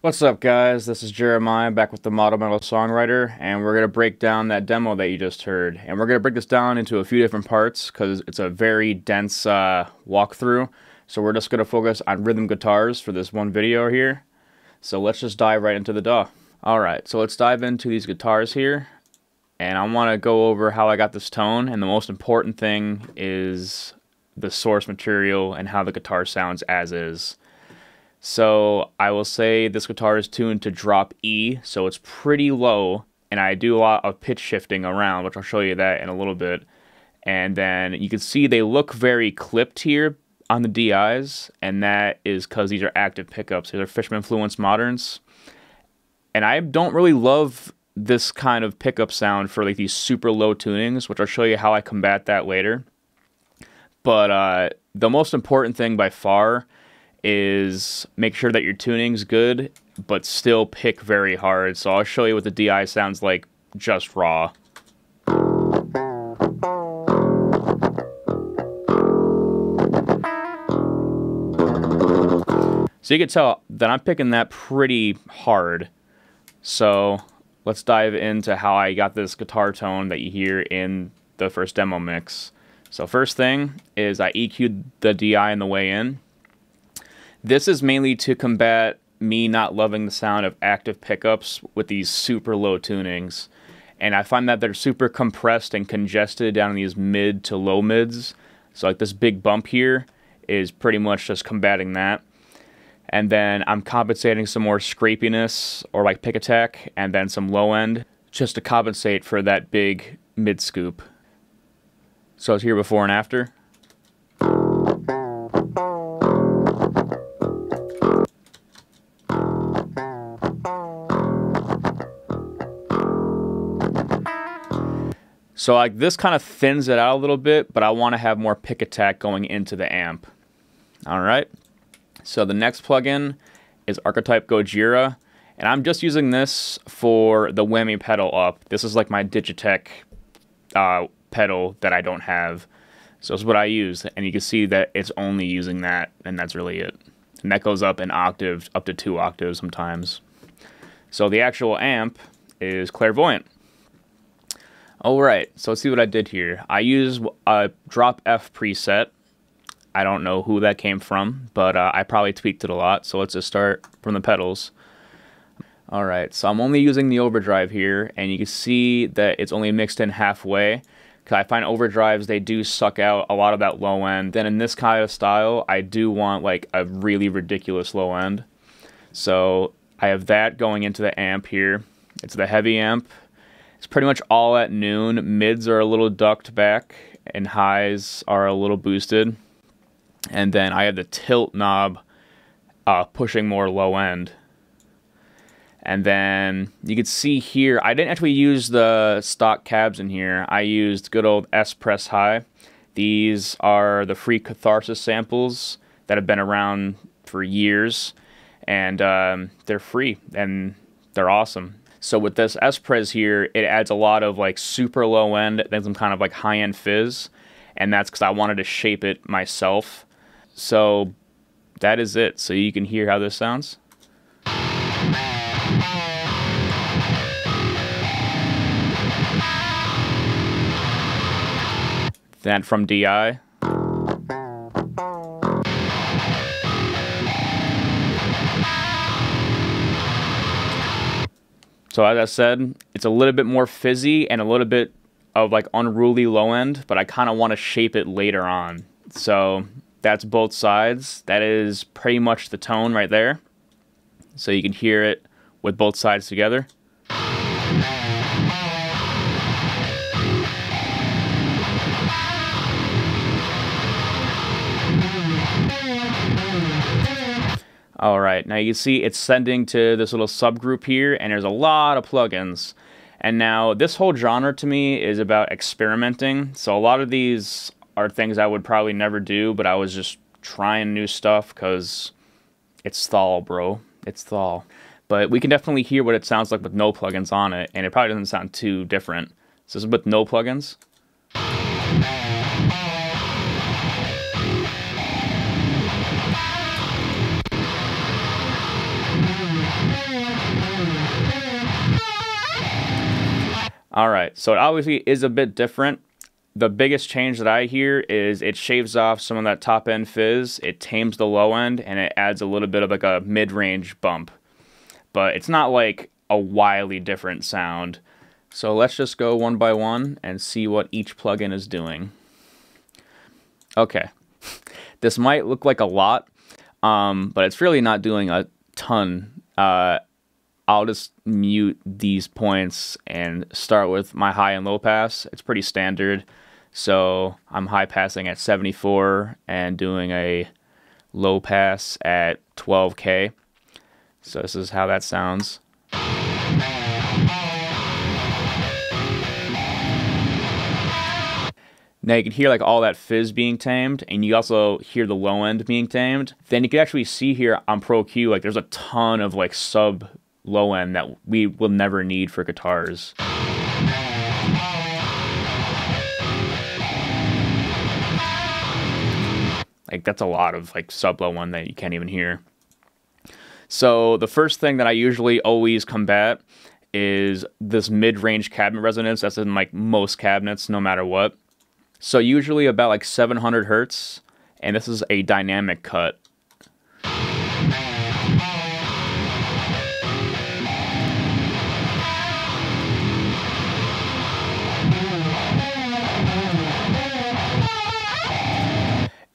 What's up, guys? This is Jeremiah back with the Model Metal Songwriter, and we're going to break down that demo that you just heard. And we're going to break this down into a few different parts because it's a very dense walkthrough. So we're just going to focus on rhythm guitars for this one video here. So let's just dive right into the DAW. Alright, so let's dive into these guitars here. And I want to go over how I got this tone, and the most important thing is the source material and how the guitar sounds as is. So I will say this guitar is tuned to drop E, so it's pretty low, and I do a lot of pitch shifting around, which I'll show you that in a little bit. And then you can see they look very clipped here on the DIs, and that is because these are active pickups. These are Fishman Fluence Moderns. And I don't really love this kind of pickup sound for like these super low tunings, which I'll show you how I combat that later. But the most important thing by far is make sure that your tuning's good, but still pick very hard. So I'll show you what the DI sounds like just raw. So you can tell that I'm picking that pretty hard. So let's dive into how I got this guitar tone that you hear in the first demo mix. So first thing is I EQ'd the DI on the way in. This is mainly to combat me not loving the sound of active pickups with these super low tunings. And I find that they're super compressed and congested down in these mid to low mids. So like this big bump here is pretty much just combating that. And then I'm compensating some more scrapiness or like pick attack and then some low end just to compensate for that big mid scoop. So it's here before and after. So like this kind of thins it out a little bit, but I want to have more pick attack going into the amp. Alright, so the next plugin is Archetype Gojira, and I'm just using this for the whammy pedal up. This is like my Digitech pedal that I don't have. So it's what I use, and you can see that it's only using that, and that's really it. And that goes up an octave, up to 2 octaves sometimes. So the actual amp is Clairvoyant. Alright, so let's see what I did here. I used a drop F preset. I don't know who that came from, but I probably tweaked it a lot, so let's just start from the pedals. Alright, so I'm only using the overdrive here, and you can see that it's only mixed in halfway, because I find overdrives, they do suck out a lot of that low end. Then in this kind of style, I do want like a really ridiculous low end. So I have that going into the amp here. It's the heavy amp. It's pretty much all at noon. Mids are a little ducked back, and highs are a little boosted. And then I have the tilt knob pushing more low end. And then you can see here, I didn't actually use the stock cabs in here. I used good old S-Press High. These are the free Catharsis samples that have been around for years. And they're free, and they're awesome. So with this S-Prez here, it adds a lot of like super low end, then some kind of like high-end fizz. And that's because I wanted to shape it myself. So that is it. So you can hear how this sounds. Then from DI. So as I said, it's a little bit more fizzy and a little bit of like unruly low end, but I kind of want to shape it later on. So that's both sides. That is pretty much the tone right there. So you can hear it with both sides together. Alright, now you can see it's sending to this little subgroup here, and there's a lot of plugins. And now this whole genre to me is about experimenting. So a lot of these are things I would probably never do, but I was just trying new stuff because it's THALL, bro. It's THALL. But we can definitely hear what it sounds like with no plugins on it, and it probably doesn't sound too different. So this is with no plugins. All right, so it obviously is a bit different. The biggest change that I hear is it shaves off some of that top end fizz, it tames the low end, and it adds a little bit of like a mid-range bump. But it's not like a wildly different sound. So let's just go one by one and see what each plugin is doing. Okay, this might look like a lot, but it's really not doing a ton. I'll just mute these points and start with my high and low pass. It's pretty standard. So I'm high passing at 74 and doing a low pass at 12K. So this is how that sounds. Now you can hear like all that fizz being tamed, and you also hear the low end being tamed. Then you can actually see here on Pro Q, like there's a ton of like sub low end that we will never need for guitars. Like that's a lot of like sub low end that you can't even hear. So the first thing that I usually always combat is this mid-range cabinet resonance. That's in like most cabinets, no matter what. So usually about like 700 hertz, and this is a dynamic cut.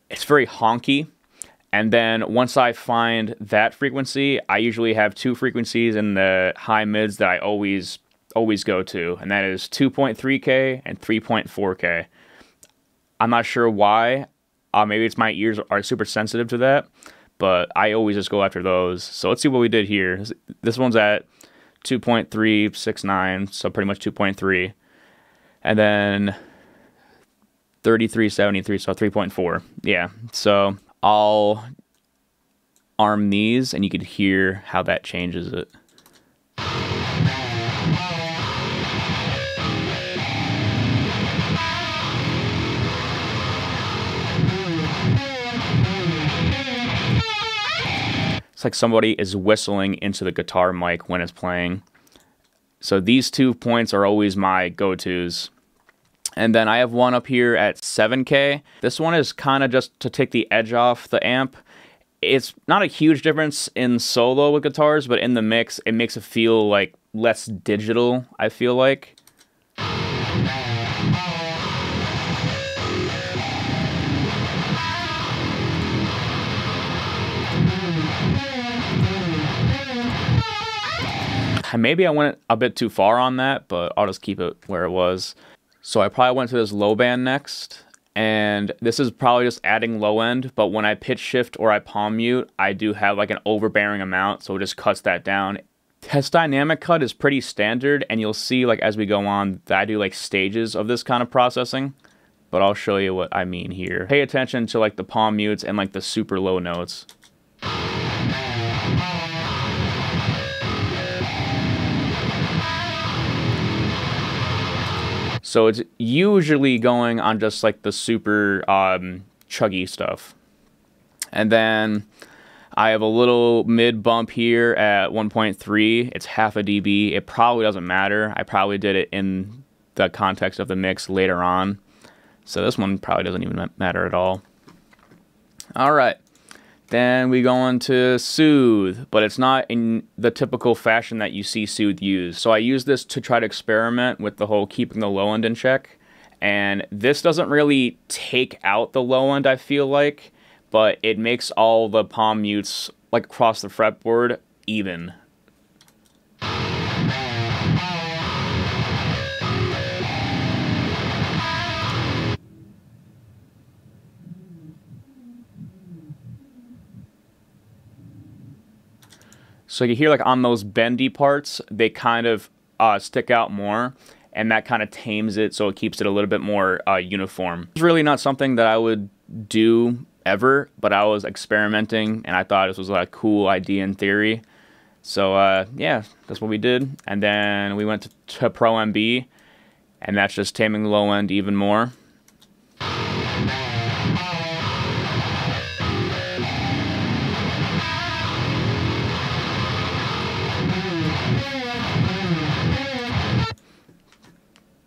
It's very honky, and then once I find that frequency, I usually have two frequencies in the high mids that I always go to, and that is 2.3K and 3.4K. I'm not sure why. Maybe it's my ears are super sensitive to that, but I always just go after those. So let's see what we did here. This one's at 2.369, so pretty much 2.3, and then 3373, so 3.4. Yeah, so I'll arm these, and you could hear how that changes it. It's like somebody is whistling into the guitar mic when it's playing. So these 2 points are always my go-tos. And then I have one up here at 7K. This one is kind of just to take the edge off the amp. It's not a huge difference in solo with guitars, but in the mix, it makes it feel like less digital, I feel like. Maybe I went a bit too far on that, but I'll just keep it where it was. So I probably went to this low band next, and this is probably just adding low end, but when I pitch shift or I palm mute, I do have like an overbearing amount, so it just cuts that down. This dynamic cut is pretty standard, and you'll see like as we go on that I do like stages of this kind of processing, but I'll show you what I mean here. Pay attention to like the palm mutes and like the super low notes. So it's usually going on just like the super chuggy stuff. And then I have a little mid bump here at 1.3. It's half a dB. It probably doesn't matter. I probably did it in the context of the mix later on. So this one probably doesn't even matter at all. All right. Then we go into Soothe, but it's not in the typical fashion that you see Soothe used. So I use this to try to experiment with the whole keeping the low end in check. And this doesn't really take out the low end, I feel like, but it makes all the palm mutes like across the fretboard even. So you hear like on those bendy parts, they kind of stick out more, and that kind of tames it so it keeps it a little bit more uniform. It's really not something that I would do ever, but I was experimenting and I thought this was a cool idea in theory. So yeah, that's what we did. And then we went to Pro MB, and that's just taming the low end even more.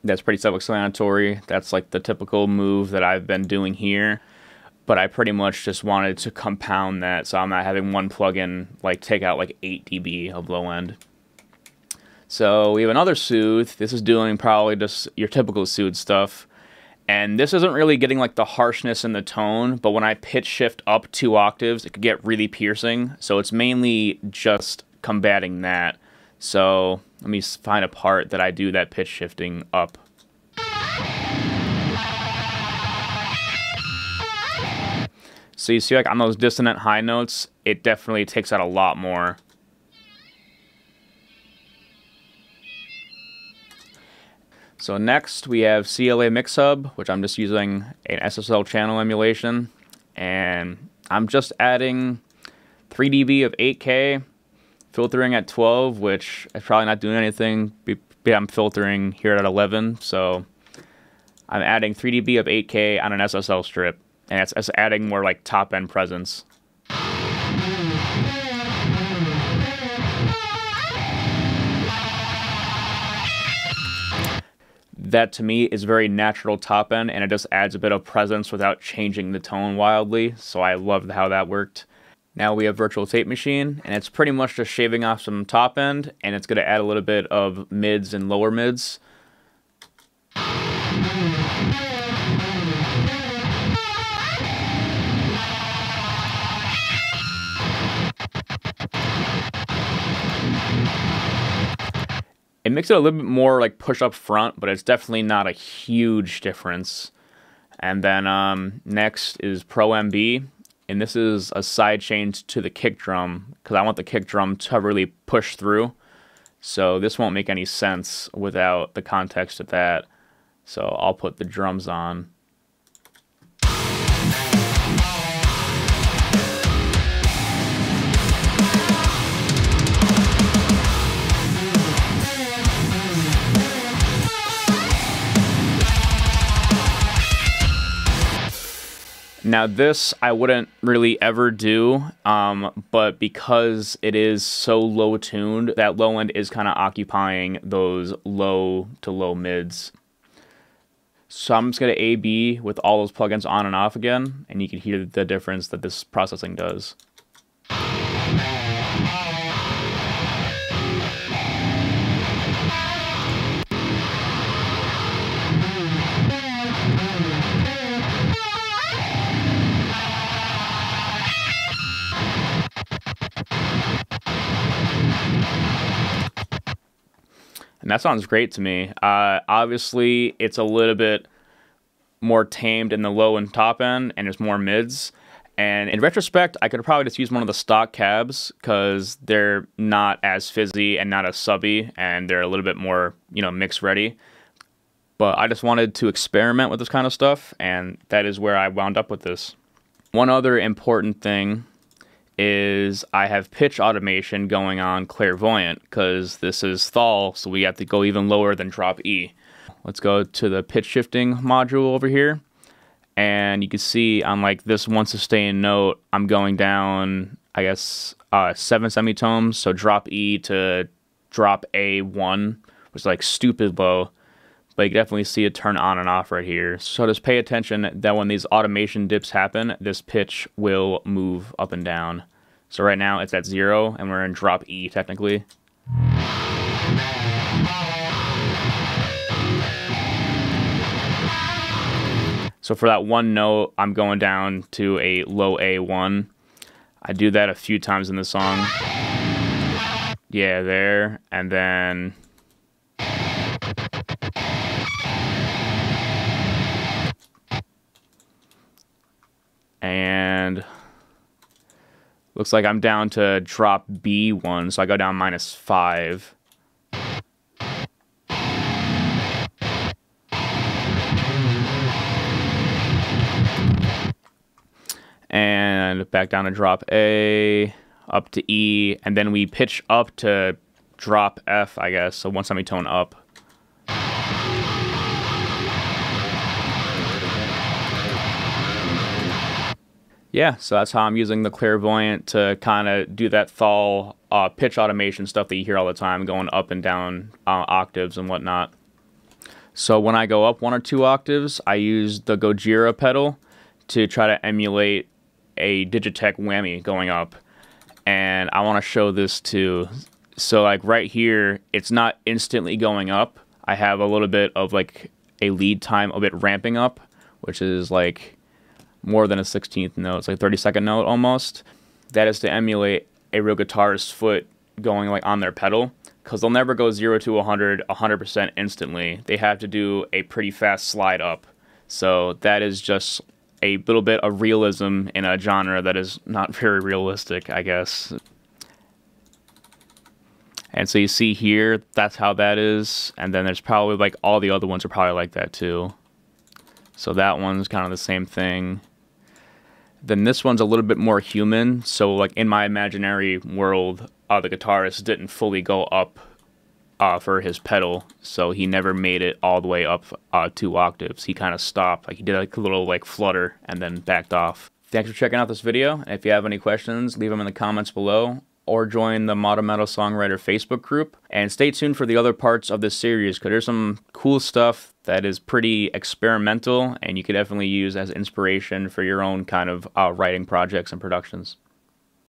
That's pretty self-explanatory. That's like the typical move that I've been doing here. But I pretty much just wanted to compound that, so I'm not having one plugin like take out like 8 dB of low end. So we have another Soothe. This is doing probably just your typical Soothe stuff. And this isn't really getting like the harshness in the tone, but when I pitch shift up 2 octaves, it could get really piercing. So it's mainly just combating that. So let me find a part that I do that pitch shifting up. So you see, like on those dissonant high notes, it definitely takes out a lot more. So next we have CLA Mixhub, which I'm just using an SSL channel emulation, and I'm just adding 3 dB of 8K, filtering at 12, which is probably not doing anything. I'm filtering here at 11, so I'm adding 3 dB of 8K on an SSL strip, and it's adding more like top end presence. That to me is very natural top end, and it just adds a bit of presence without changing the tone wildly, so I loved how that worked. Now we have Virtual Tape Machine, and it's pretty much just shaving off some top end, and it's going to add a little bit of mids and lower mids. It makes it a little bit more like push up front, but it's definitely not a huge difference. And then next is Pro MB, and this is a side change to the kick drum because I want the kick drum to really push through. So this won't make any sense without the context of that. So I'll put the drums on. Now this I wouldn't really ever do, but because it is so low tuned, that low end is kind of occupying those low to low mids. So I'm just going to A/B with all those plugins on and off again, and you can hear the difference that this processing does. And that sounds great to me. Obviously, it's a little bit more tamed in the low and top end, and there's more mids. And in retrospect, I could probably just use one of the stock cabs because they're not as fizzy and not as subby, and they're a little bit more, you know, mix ready. But I just wanted to experiment with this kind of stuff, and that is where I wound up with this. One other important thing is I have pitch automation going on clairvoyant because this is THALL, so we have to go even lower than drop E. Let's go to the pitch shifting module over here, and you can see on like this one sustained note, I'm going down, I guess, 7 semitones, so drop E to drop A1 was like stupid low, but you can definitely see it turn on and off right here. So just pay attention that when these automation dips happen, this pitch will move up and down. So right now it's at 0, and we're in drop E technically. So for that one note, I'm going down to a low A1. I do that a few times in the song. Yeah, there, and then... and looks like I'm down to drop B1, so I go down -5. And back down to drop A, up to E, and then we pitch up to drop F, I guess, so one semitone up. Yeah, so that's how I'm using the clairvoyant to kind of do that THALL pitch automation stuff that you hear all the time, going up and down octaves and whatnot. So when I go up 1 or 2 octaves, I use the Gojira pedal to try to emulate a Digitech whammy going up. And I want to show this too. So like right here, it's not instantly going up. I have a little bit of like a lead time, a bit ramping up, which is like more than a 16th note. It's like 32nd note almost. That is to emulate a real guitarist's foot going like on their pedal, because they'll never go 0 to 100% instantly. They have to do a pretty fast slide up. So that is just a little bit of realism in a genre that is not very realistic, I guess. And so you see here, that's how that is. And then there's probably like all the other ones are probably like that too. So that one's kind of the same thing. Then this one's a little bit more human. So like in my imaginary world, the guitarist didn't fully go up for his pedal. So he never made it all the way up 2 octaves. He kind of stopped. Like he did like a little like flutter and then backed off. Thanks for checking out this video. And if you have any questions, leave them in the comments below, or join the Modern Metal Songwriter Facebook group. And stay tuned for the other parts of this series, because there's some cool stuff that is pretty experimental and you could definitely use as inspiration for your own kind of writing projects and productions.